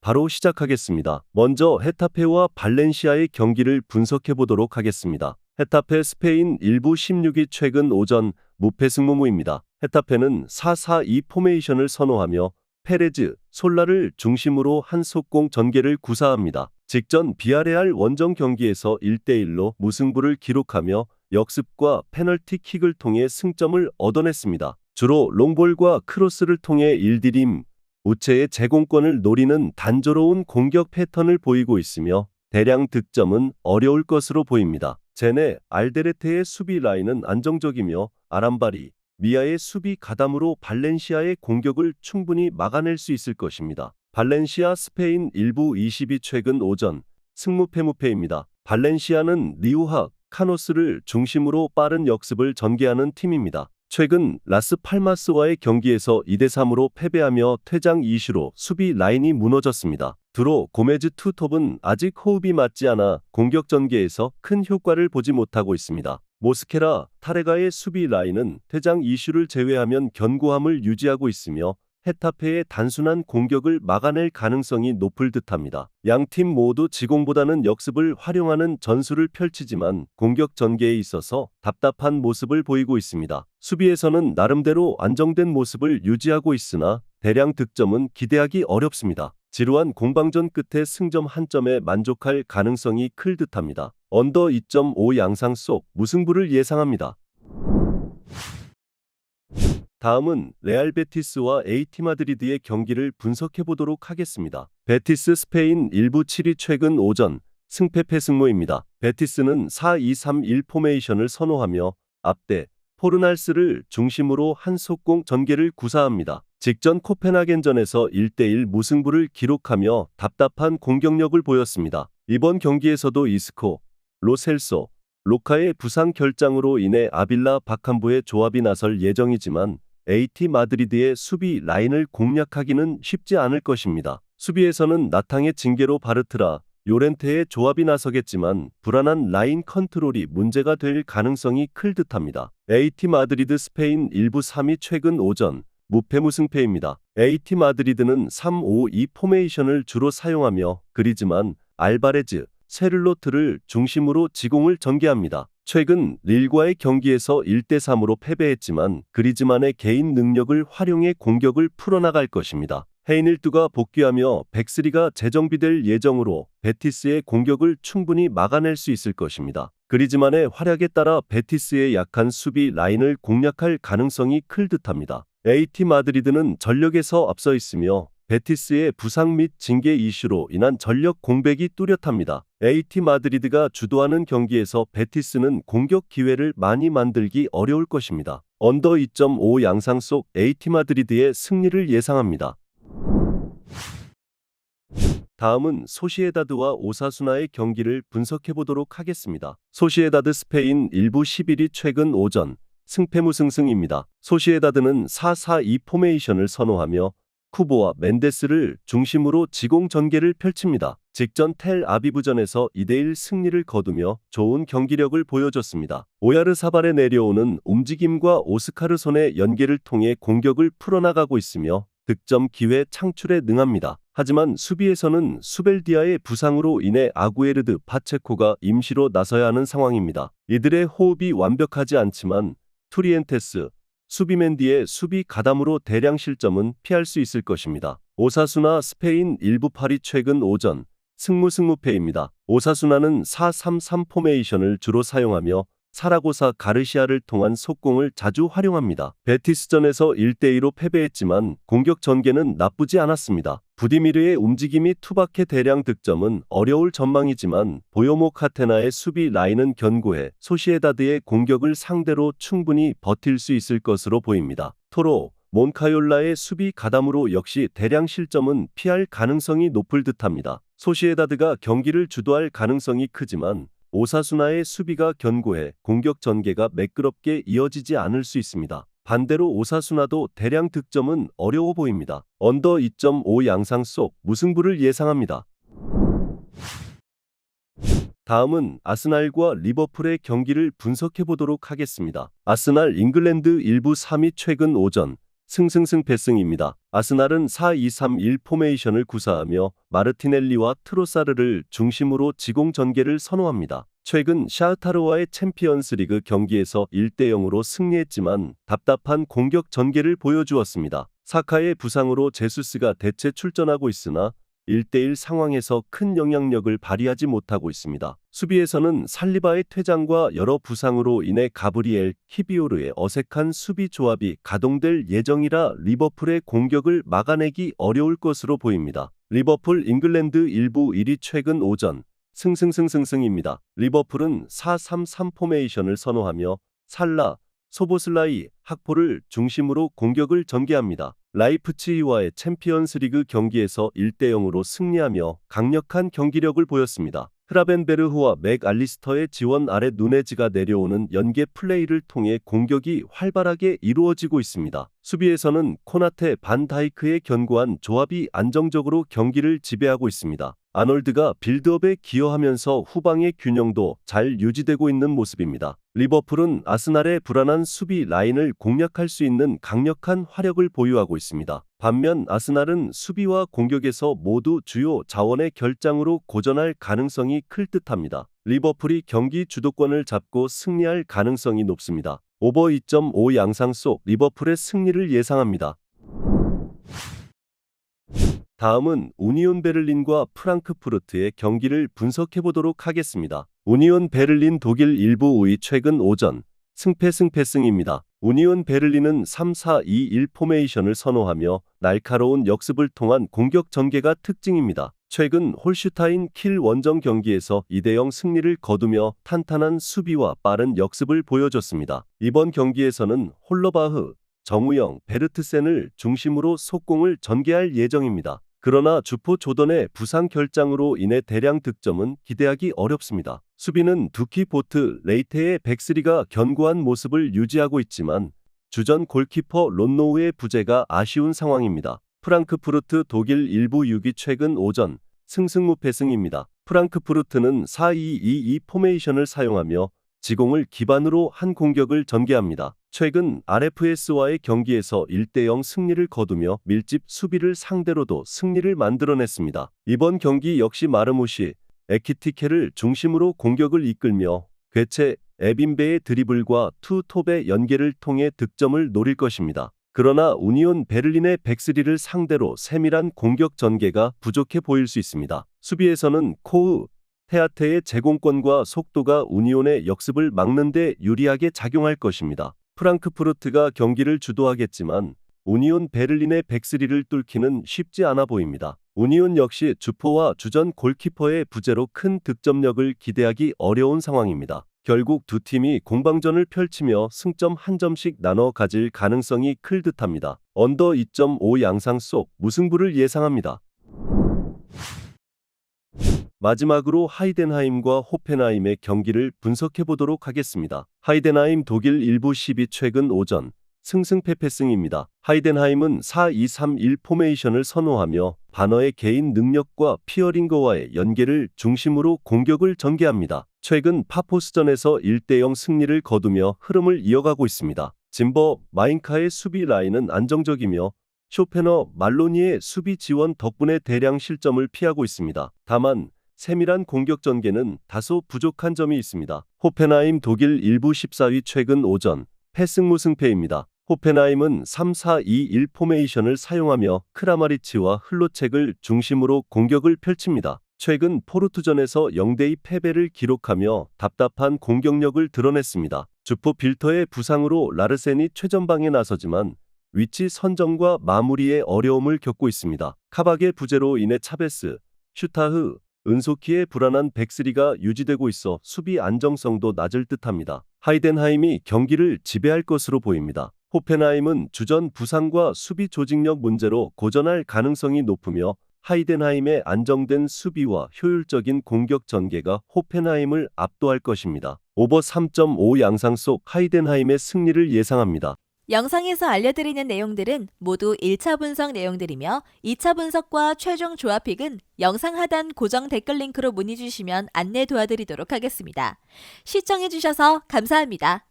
바로 시작하겠습니다. 먼저 헤타페와 발렌시아의 경기를 분석해 보도록 하겠습니다. 헤타페 스페인 1부 16위 최근 오전 무패 승무무입니다. 헤타페는 4-4-2 포메이션을 선호하며 페레즈, 솔라를 중심으로 한 속공 전개를 구사합니다. 직전 비아레알 원정 경기에서 1대1로 무승부를 기록하며 역습과 페널티킥을 통해 승점을 얻어냈습니다. 주로 롱볼과 크로스를 통해 일디림, 우체의 제공권을 노리는 단조로운 공격 패턴을 보이고 있으며 대량 득점은 어려울 것으로 보입니다. 제네 알데레테의 수비 라인은 안정적이며 아람바리, 미아의 수비 가담으로 발렌시아의 공격을 충분히 막아낼 수 있을 것입니다. 발렌시아 스페인 1부 22 최근 오전 승무패무패입니다. 발렌시아는 리우하, 카노스를 중심으로 빠른 역습을 전개하는 팀입니다. 최근 라스 팔마스와의 경기에서 2대3으로 패배하며 퇴장 이슈로 수비 라인이 무너졌습니다. 드로 고메즈 투톱은 아직 호흡이 맞지 않아 공격 전개에서 큰 효과를 보지 못하고 있습니다. 모스케라, 타레가의 수비 라인은 퇴장 이슈를 제외하면 견고함을 유지하고 있으며 헤타페의 단순한 공격을 막아낼 가능성이 높을 듯합니다. 양팀 모두 지공보다는 역습을 활용하는 전술을 펼치지만 공격 전개에 있어서 답답한 모습을 보이고 있습니다. 수비에서는 나름대로 안정된 모습을 유지하고 있으나 대량 득점은 기대하기 어렵습니다. 지루한 공방전 끝에 승점 한 점에 만족할 가능성이 클 듯합니다. 언더 2.5 양상 속 무승부를 예상합니다. 다음은 레알 베티스와 AT 마드리드의 경기를 분석해 보도록 하겠습니다. 베티스 스페인 1부 7위 최근 오전 승패패 승무입니다. 베티스는 4-2-3-1 포메이션을 선호하며 앞대 포르날스를 중심으로 한 속공 전개를 구사합니다. 직전 코펜하겐전에서 1대1 무승부를 기록하며 답답한 공격력을 보였습니다. 이번 경기에서도 이스코, 로셀소, 로카의 부상 결장으로 인해 아빌라 바캄부의 조합이 나설 예정이지만 AT 마드리드의 수비 라인을 공략하기는 쉽지 않을 것입니다. 수비에서는 나탕의 징계로 바르트라, 요렌테의 조합이 나서겠지만 불안한 라인 컨트롤이 문제가 될 가능성이 클 듯합니다. AT 마드리드 스페인 1부 3위 최근 오전 무패무승패입니다. AT 마드리드는 3-5-2 포메이션을 주로 사용하며 그리즈만, 알바레즈, 세를로트를 중심으로 지공을 전개합니다. 최근 릴과의 경기에서 1대3으로 패배했지만 그리즈만의 개인 능력을 활용해 공격을 풀어나갈 것입니다. 헤이닐두가 복귀하며 백스리가 재정비될 예정으로 베티스의 공격을 충분히 막아낼 수 있을 것입니다. 그리즈만의 활약에 따라 베티스의 약한 수비 라인을 공략할 가능성이 클 듯합니다. AT 마드리드는 전력에서 앞서 있으며 베티스의 부상 및 징계 이슈로 인한 전력 공백이 뚜렷합니다. AT 마드리드가 주도하는 경기에서 베티스는 공격 기회를 많이 만들기 어려울 것입니다. 언더 2.5 양상 속 AT 마드리드의 승리를 예상합니다. 다음은 소시에다드와 오사수나의 경기를 분석해 보도록 하겠습니다. 소시에다드 스페인 1부 11위 최근 오전 승패무승승입니다. 소시에다드는 4-4-2 포메이션을 선호하며 쿠보와 멘데스를 중심으로 지공 전개를 펼칩니다. 직전 텔 아비브전에서 2대1 승리를 거두며 좋은 경기력을 보여줬습니다. 오야르사발에 내려오는 움직임과 오스카르손의 연계를 통해 공격을 풀어나가고 있으며 득점 기회 창출에 능합니다. 하지만 수비에서는 수벨디아의 부상으로 인해 아구에르드, 파체코가 임시로 나서야 하는 상황입니다. 이들의 호흡이 완벽하지 않지만 투리엔테스, 수비맨디의 수비 가담으로 대량 실점은 피할 수 있을 것입니다. 오사수나 스페인 1부 8위 최근 오전 승무패입니다. 오사수나는 4-3-3 포메이션을 주로 사용하며 사라고사 가르시아를 통한 속공을 자주 활용합니다. 베티스전에서 1대2로 패배했지만 공격 전개는 나쁘지 않았습니다. 부디미르의 움직임이 투박해 대량 득점은 어려울 전망이지만 보요모 카테나의 수비 라인은 견고해 소시에다드의 공격을 상대로 충분히 버틸 수 있을 것으로 보입니다. 토로, 몬카yor라의 수비 가담으로 역시 대량 실점은 피할 가능성이 높을 듯합니다. 소시에다드가 경기를 주도할 가능성이 크지만 오사수나의 수비가 견고해 공격 전개가 매끄럽게 이어지지 않을 수 있습니다. 반대로 오사수나도 대량 득점은 어려워 보입니다. 언더 2.5 양상 속 무승부를 예상합니다. 다음은 아스날과 리버풀의 경기를 분석해 보도록 하겠습니다. 아스날 잉글랜드 1부 3위 최근 오전 승승승패승입니다. 아스날은 4-2-3-1 포메이션을 구사하며 마르티넬리와 트로사르를 중심으로 지공 전개를 선호합니다. 최근 샤흐타르와의 챔피언스리그 경기에서 1대0으로 승리했지만 답답한 공격 전개를 보여주었습니다. 사카의 부상으로 제수스가 대체 출전하고 있으나 1대1 상황에서 큰 영향력을 발휘하지 못하고 있습니다. 수비에서는 살리바의 퇴장과 여러 부상으로 인해 가브리엘, 키비오르의 어색한 수비 조합이 가동될 예정이라 리버풀의 공격을 막아내기 어려울 것으로 보입니다. 리버풀 잉글랜드 일부 1위 최근 오전 승승승승승입니다. 리버풀은 4-3-3 포메이션을 선호하며 살라, 소보슬라이, 학포를 중심으로 공격을 전개합니다. 라이프치히와의 챔피언스리그 경기에서 1대0으로 승리하며 강력한 경기력을 보였습니다. 크라벤베르흐와 맥알리스터의 지원 아래 누네즈가 내려오는 연계 플레이를 통해 공격이 활발하게 이루어지고 있습니다. 수비에서는 코나테, 반 다이크의 견고한 조합이 안정적으로 경기를 지배하고 있습니다. 아놀드가 빌드업에 기여하면서 후방의 균형도 잘 유지되고 있는 모습입니다. 리버풀은 아스날의 불안한 수비 라인을 공략할 수 있는 강력한 화력을 보유하고 있습니다. 반면 아스날은 수비와 공격에서 모두 주요 자원의 결장으로 고전할 가능성이 클 듯합니다. 리버풀이 경기 주도권을 잡고 승리할 가능성이 높습니다. 오버 2.5 양상 속 리버풀의 승리를 예상합니다. 다음은 우니온 베를린과 프랑크푸르트의 경기를 분석해보도록 하겠습니다. 우니온 베를린 독일 일부 5위 최근 오전 승패승입니다. 우니온 베를린은 3-4-2-1 포메이션을 선호하며 날카로운 역습을 통한 공격 전개가 특징입니다. 최근 홀슈타인 킬 원정 경기에서 2대0 승리를 거두며 탄탄한 수비와 빠른 역습을 보여줬습니다. 이번 경기에서는 홀러바흐, 정우영, 베르트센을 중심으로 속공을 전개할 예정입니다. 그러나 주포 조던의 부상 결장으로 인해 대량 득점은 기대하기 어렵습니다. 수비는 두키, 보트, 레이테의 백스리가 견고한 모습을 유지하고 있지만 주전 골키퍼 론노우의 부재가 아쉬운 상황입니다. 프랑크푸르트 독일 일부 6위 최근 오전 승승무패승입니다. 프랑크푸르트는 4-2-2-2 포메이션을 사용하며 지공을 기반으로 한 공격을 전개합니다. 최근 RFS와의 경기에서 1대0 승리를 거두며 밀집 수비를 상대로도 승리를 만들어냈습니다. 이번 경기 역시 마르무시, 에키티케를 중심으로 공격을 이끌며 괴체, 에빈베의 드리블과 투톱의 연계를 통해 득점을 노릴 것입니다. 그러나 우니온 베를린의 백스리를 상대로 세밀한 공격 전개가 부족해 보일 수 있습니다. 수비에서는 코흐, 테아테의 제공권과 속도가 우니온의 역습을 막는 데 유리하게 작용할 것입니다. 프랑크푸르트가 경기를 주도하겠지만 우니온 베를린의 백스리를 뚫기는 쉽지 않아 보입니다. 우니온 역시 주포와 주전 골키퍼의 부재로 큰 득점력을 기대하기 어려운 상황입니다. 결국 두 팀이 공방전을 펼치며 승점 한 점씩 나눠 가질 가능성이 클 듯합니다. 언더 2.5 양상 속 무승부를 예상합니다. 마지막으로 하이덴하임과 호펜하임의 경기를 분석해보도록 하겠습니다. 하이덴하임 독일 일부 10위 최근 오전 승승패패승입니다. 하이덴하임은 4-2-3-1 포메이션을 선호하며 바너의 개인 능력과 피어링거와의 연계를 중심으로 공격을 전개합니다. 최근 파포스전에서 1대0 승리를 거두며 흐름을 이어가고 있습니다. 짐버, 마인카의 수비 라인은 안정적이며 쇼페너, 말로니의 수비 지원 덕분에 대량 실점을 피하고 있습니다. 다만 세밀한 공격 전개는 다소 부족한 점이 있습니다. 호펜하임 독일 일부 14위 최근 오전 패승무승패입니다. 호펜하임은 3-4-2-1 포메이션을 사용하며 크라마리치와 흘로책을 중심으로 공격을 펼칩니다. 최근 포르투전에서 0대2 패배를 기록하며 답답한 공격력을 드러냈습니다. 주포 빌터의 부상으로 라르센이 최전방에 나서지만 위치 선정과 마무리에 어려움을 겪고 있습니다. 카박의 부재로 인해 차베스, 슈타흐, 은소키의 불안한 백스리가 유지되고 있어 수비 안정성도 낮을 듯합니다. 하이덴하임이 경기를 지배할 것으로 보입니다. 호펜하임은 주전 부상과 수비 조직력 문제로 고전할 가능성이 높으며 하이덴하임의 안정된 수비와 효율적인 공격 전개가 호펜하임을 압도할 것입니다. 오버 3.5 양상 속 하이덴하임의 승리를 예상합니다. 영상에서 알려드리는 내용들은 모두 1차 분석 내용들이며 2차 분석과 최종 조합픽은 영상 하단 고정 댓글 링크로 문의 주시면 안내 도와드리도록 하겠습니다. 시청해주셔서 감사합니다.